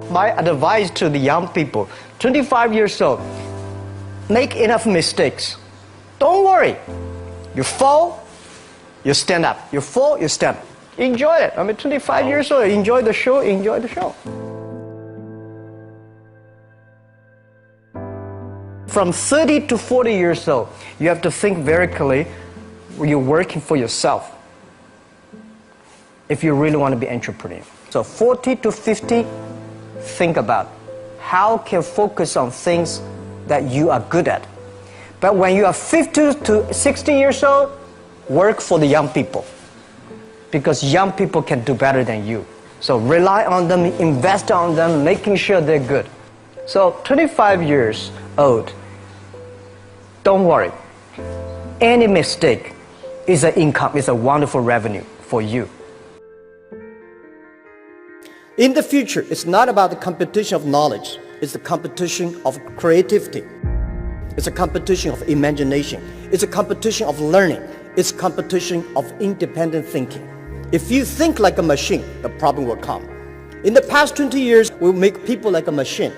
my advice to the young people, 25 years old, make enough mistakes. Don't worry. You fall, you stand up. You fall, you stand up. Enjoy it. I mean, 25 years old, enjoy the show, enjoy the show. From 30 to 40 years old, you have to think very clearly, you're working for yourself if you really want to be an entrepreneur. So 40 to 50, think about how can you focus on things that you are good at. But when you are 50 to 60 years old, work for the young people, because young people can do better than you. So rely on them, invest on them, making sure they're good. So 25 years old, don't worry. Any mistake is an income, is a wonderful revenue for you. In the future, it's not about the competition of knowledge. It's the competition of creativity. It's a competition of imagination. It's a competition of learning. It's a competition of independent thinking. If you think like a machine, the problem will come. In the past 20 years, we'll make people like a machine.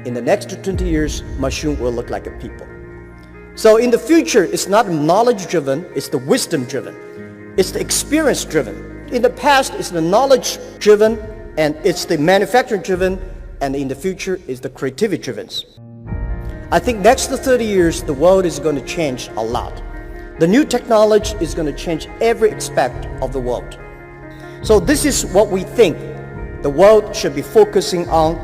In the next 20 years, machine will look like a people. So in the future, it's not knowledge-driven, it's the wisdom-driven. It's the experience-driven. In the past, it's the knowledge-driven, and it's the manufacturing-driven, and in the future, it's the creativity-driven. I think next 30 years, the world is going to change a lot. The new technology is going to change every aspect of the world. So this is what we think the world should be focusing on,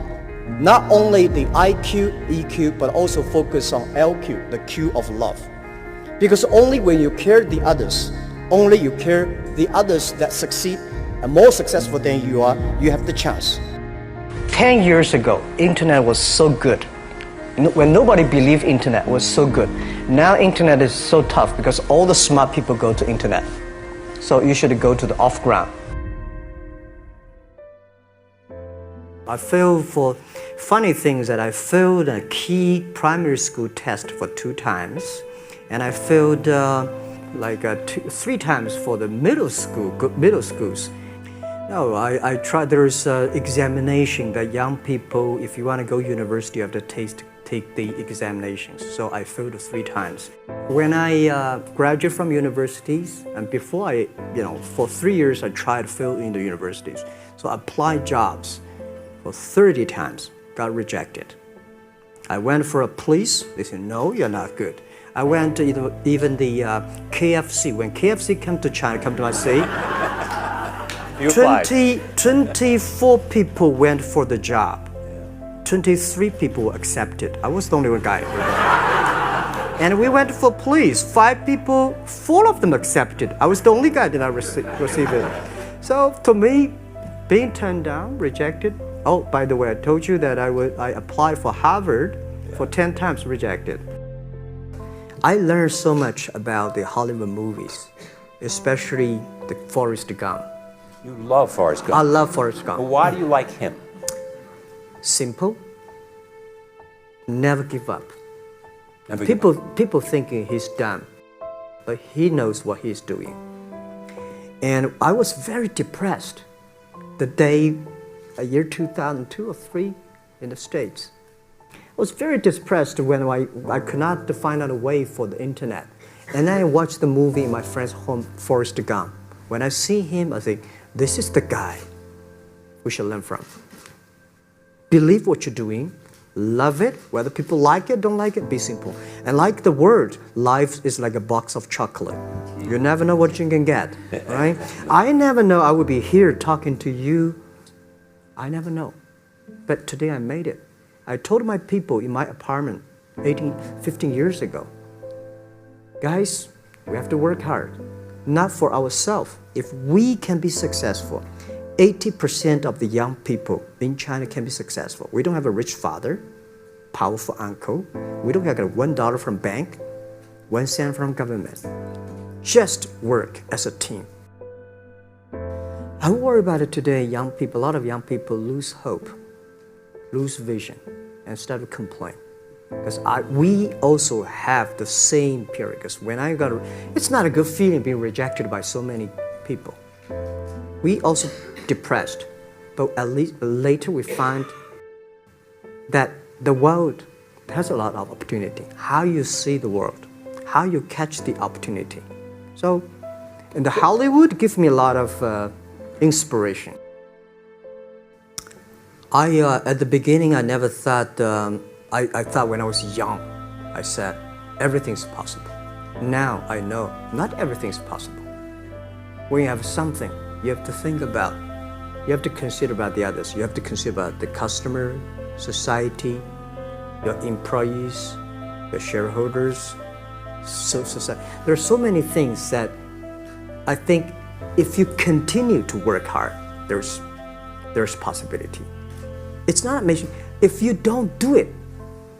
not only the IQ, EQ, but also focus on LQ, the Q of love. Because only when you care the others, only you care the others that succeed and more successful than you are, you have the chance. 10 years ago, internet was so good. When nobody believed internet was so good. Now internet is so tough because all the smart people go to internet. So you should go to the off-ground. I failed for funny things that I failed a key primary school test for 2 times. And I failed 3 times for the middle schools. No, I tried. There's an examination that young people, if you want to go to university, you have to take the examinations. So I failed 3 times. When I graduated from universities, and before for 3 years I tried to fill in the universities. So I applied jobs for 30 times, got rejected. I went for a police, they said, no, you're not good. I went to even the KFC. When KFC came to China, come to my city, 24 people went for the job. 23 people were accepted. I was the only one guy. And we went for police. 5 people, 4 of them accepted. I was the only guy that I received it. So to me, being turned down, rejected. Oh, by the way, I told you that I applied for Harvard for 10 times, rejected. I learned so much about the Hollywood movies, especially the Forrest Gump. You love Forrest Gump. I love Forrest Gump. Well, why do you like him? Simple. Never give up. Never give up. People thinking he's dumb, but he knows what he's doing. And I was very depressed the day, year 2002 or 3 in the States. I was very depressed when I could not find out a way for the internet. And then I watched the movie in my friend's home, Forrest Gump. When I see him, I think, this is the guy we should learn from. Believe what you're doing, love it, whether people like it, don't like it, be simple. And like the word, life is like a box of chocolate. You never know what you can get, right? I never know I would be here talking to you. I never know. But today I made it. I told my people in my apartment 15 years ago, guys, we have to work hard, not for ourselves. If we can be successful, 80% of the young people in China can be successful. We don't have a rich father, powerful uncle. We don't have $1 from bank, 1 cent from government. Just work as a team. I worry about it today. Young people, a lot of young people lose hope, lose vision, and start to complain. Because we also have the same period. Because when it's not a good feeling being rejected by so many people. We also depressed, but at least later we find that the world has a lot of opportunity. How you see the world, how you catch the opportunity. So, and the Hollywood gives me a lot of inspiration. At the beginning, I never thought, I thought when I was young, I said, everything's possible. Now I know not everything's possible. When you have something, you have to think about, you have to consider about the others. You have to consider about the customer, society, your employees, your shareholders, society. There are so many things that I think if you continue to work hard, there's possibility. It's not amazing. If you don't do it,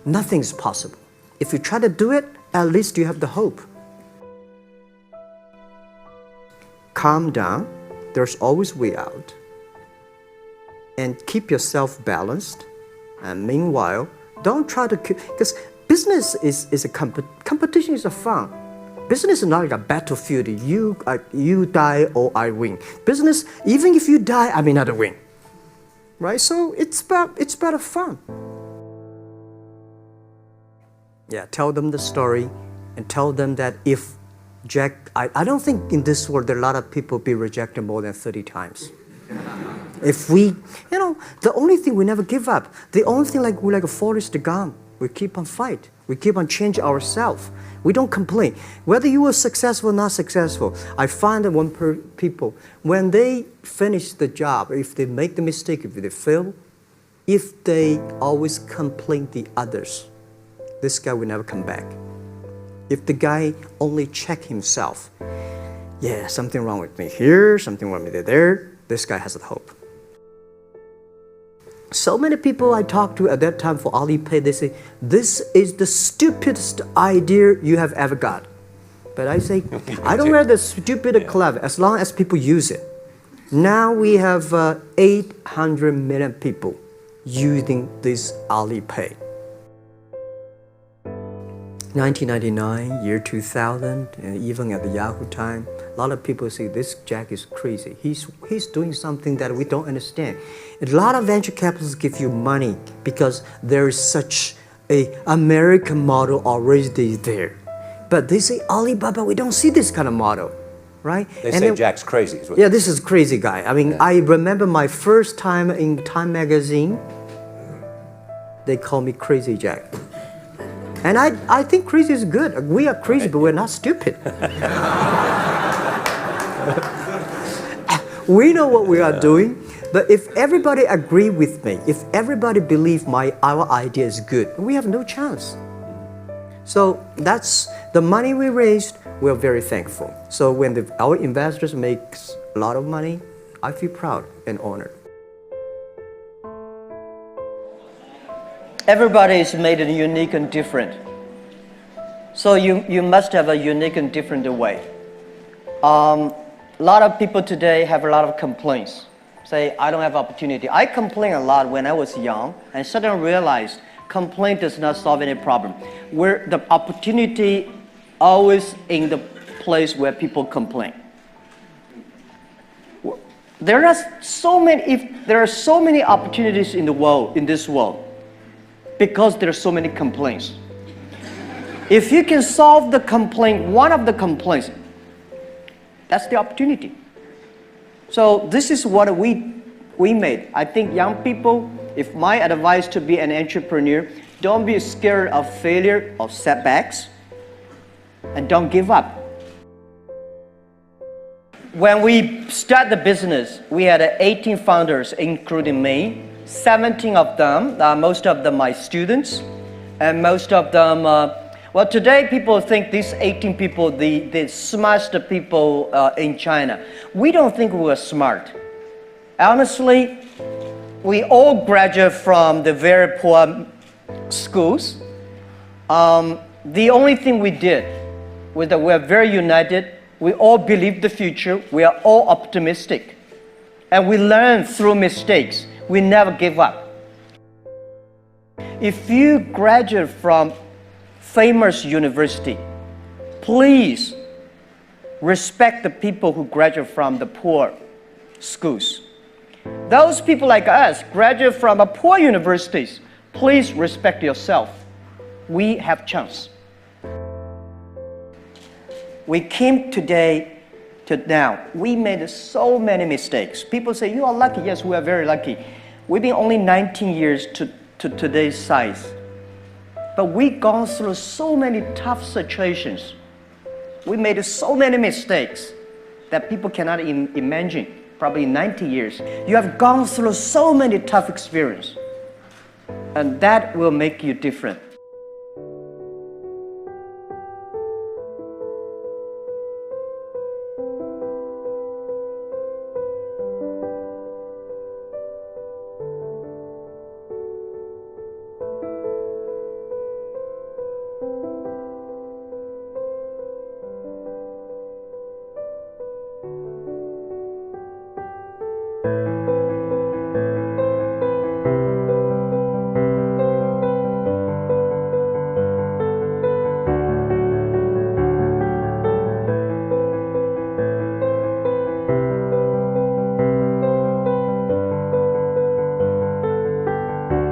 nothing's possible. If you try to do it, at least you have the hope. Calm down. There's always way out. And keep yourself balanced. And meanwhile, don't try to keep, because business is a competition is a fun. Business is not like a battlefield. You die or I win. Business, even if you die, I may not win. Right? So it's about fun. Yeah, tell them the story and tell them that if Jack, I don't think in this world there are a lot of people be rejected more than 30 times. If we, the only thing we never give up, the only thing we're like a Forrest Gump, we keep on fight. We keep on changing ourselves. We don't complain. Whether you were successful or not successful, I find that people, when they finish the job, if they make the mistake, if they fail, if they always complain the others, this guy will never come back. If the guy only check himself, yeah, something wrong with me here, something wrong with me there, this guy has the hope. So many people I talked to at that time for Alipay, they say, this is the stupidest idea you have ever got. But I say, I don't wear the stupid clever as long as people use it. Now we have 800 million people using this Alipay. 1999, year 2000, and even at the Yahoo time, a lot of people say this Jack is crazy. He's doing something that we don't understand. A lot of venture capitalists give you money because there is such an American model already there. But they say, Alibaba, we don't see this kind of model, right? They say Jack's crazy. Yeah, this is crazy guy. I mean, I remember my first time in Time magazine, they call me Crazy Jack. And I think crazy is good. We are crazy, but we're not stupid. We know what we are doing, but if everybody agree with me, if everybody believe our idea is good, we have no chance. So that's the money we raised. We're very thankful. So when our investors make a lot of money, I feel proud and honored. Everybody is made unique and different. So you must have a unique and different way. A lot of people today have a lot of complaints. Say, I don't have opportunity. I complained a lot when I was young and suddenly realized complaint does not solve any problem. Where the opportunity always in the place where people complain. There are so many opportunities in the world, in this world, because there are so many complaints. If you can solve the complaint, one of the complaints, that's the opportunity. So this is what we made. I think young people, if my advice to be an entrepreneur, don't be scared of failure or setbacks, and don't give up. When we start the business, we had 18 founders, including me. 17 of them, most of them my students, and most of them, well, today people think these 18 people, the smartest people in China. We don't think we're smart. Honestly, we all graduate from the very poor schools. The only thing we did was that we're very united. We all believe the future. We are all optimistic. And we learn through mistakes. We never give up. If you graduate from famous university, please respect the people who graduate from the poor schools. Those people like us graduate from poor universities. Please respect yourself. We have chance. We came today to now. We made so many mistakes. People say, you are lucky. Yes, we are very lucky. We've been only 19 years to today's size. But we've gone through so many tough situations. We made so many mistakes that people cannot imagine. Probably 90 years. You have gone through so many tough experiences. And that will make you different.